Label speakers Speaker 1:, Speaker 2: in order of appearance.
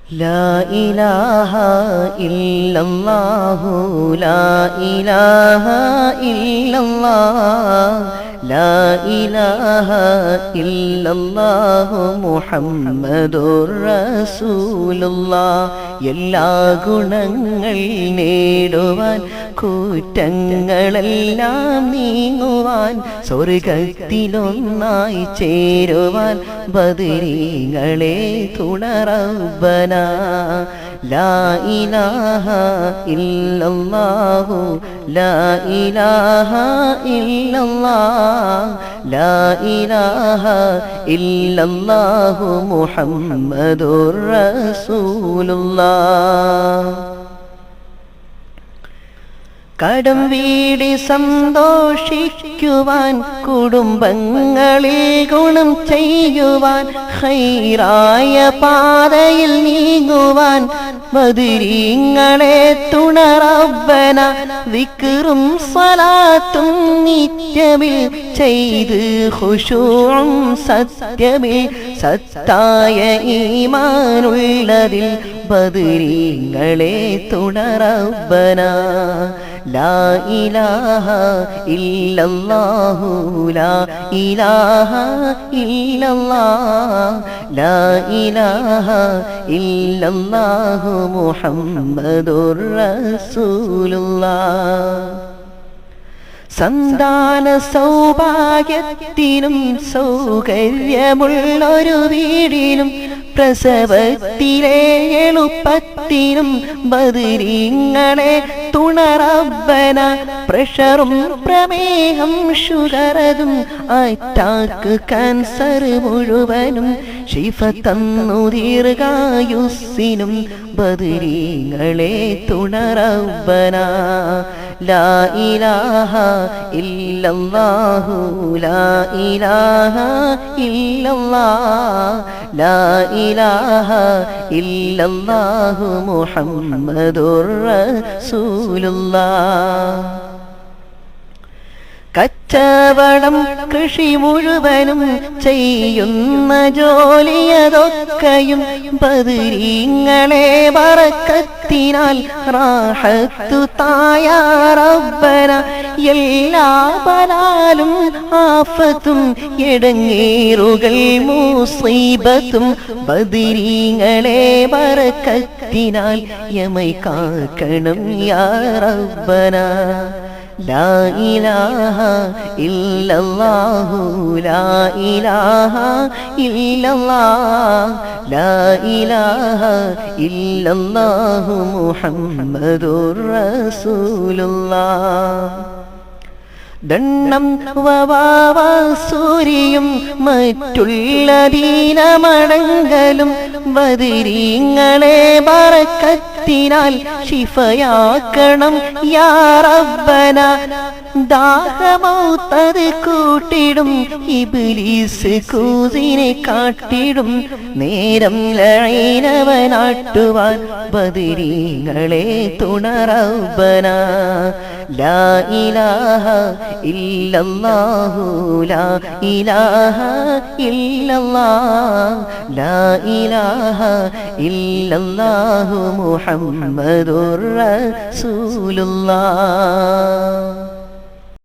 Speaker 1: لا إله إلا الله لا إله إلا الله لا إله إلا الله محمد رسول الله എല്ലാ ഗുണങ്ങൾ നേടുവാൻ കുറ്റങ്ങളെല്ലാം നീങ്ങുവാൻ സ്വർഗത്തിലൊന്നായി ചേരുവാൻ ബദരീങ്ങളെ തുണ റബ്ബന ലാ ഇലാഹ ഇല്ലല്ലാഹു ലാ ഇലാഹ ഇല്ലല്ലാഹ് ലാ ഇലാഹ ഇല്ലല്ലാഹു മുഹമ്മദുർ റസൂലുള്ളാഹ് കടം വീടി സന്തോഷിക്കുവാൻ കുടുംബങ്ങളിൽ ഗുണം ചെയ്യുവാൻ ഖൈറായ പാതയിൽ നീങ്ങുവാൻ ബദരീങ്ങളെ തുണ റബ്ബന ദിക്റും സ്വലാത്തും നിത്യമിൽ ചെയ്ത് ഖുശൂഉം സത്യമിൽ സത്തായ ഈമാനുള്ളതിൽ ബദരീങ്ങളെ തുണ റബ്ബന ലാ ഇലാഹ ഇല്ലല്ലാഹു ലാ ഇലാഹ ഇല്ലല്ലാഹ് ലാ ഇലാഹ ഇല്ലല്ലാഹു മുഹമ്മദുർ റസൂലുള്ളാഹ് സന്താന സൗഭാഗ്യത്തിനും സൗകര്യമുള്ളൊരു വീടിനും പ്രസവത്തിലെ എളുപ്പത്തിനും ബദരീങ്ങളെ തുണ റബ്ബന പ്രഷറും പ്രമേഹം ഷുഗറതും അറ്റാക്ക് ക്യാൻസർ മുഴുവനും ശിഫ തന്നു ദീർഘായുസ്സിനും ബദരീങ്ങളെ തുണ റബ്ബന ലാ ഇലാഹ ഇല്ലല്ലാഹു ലാ ഇലാഹ ഇല്ലല്ലാഹ് ലാ ഇലാഹ ഇല്ലല്ലാഹു മുഹമ്മദുർ റസൂലുള്ളാഹ് കച്ചവടം കൃഷി മുഴുവനും ചെയ്യുന്ന ജോലിയതൊക്കെയും ബദരീങ്ങളെ ബറക്കത്തിനാൽ റാഹത്തു തായ റബ്ബന എല്ലാ ബലാലും ആഫത്തും എടങ്ങേറുകൾ മുസീബത്തും ബദരീങ്ങളെ ബറക്കത്തിനാൽ യമൈ കാക്കണം യാ റബ്ബന ലാ ഇലാഹ ഇല്ലല്ലാഹു ലാ ഇലാഹ ഇല്ലല്ലാഹ് ലാ ഇലാഹ ഇല്ലല്ലാഹു മുഹമ്മദുർ റസൂലുള്ളാഹ് ദണ്ണം വവാസൂരിയും മറ്റുള്ള ദീനമടങ്കലും ബദരീങ്ങളെ ബറക്കത്തിനാൽ ശിഫയാക്കണം യാ റബ്ബന ദാഹമൗത്തത് കൂട്ടിടും ഇബ്ലീസ് കൂസിനെ കാട്ടിടും നേരം ലഈനവനാട്ടുവാൻ ബദരീങ്ങളെ തുണ റബ്ബന ലാ ഇലാഹ ഇല്ലല്ലാഹു ലാ ഇലാഹ ഇല്ലല്ലാഹ് ലാ ഇലാഹ ഇല്ലല്ലാഹു മുഹമ്മദുർ റസൂലുള്ളാഹ്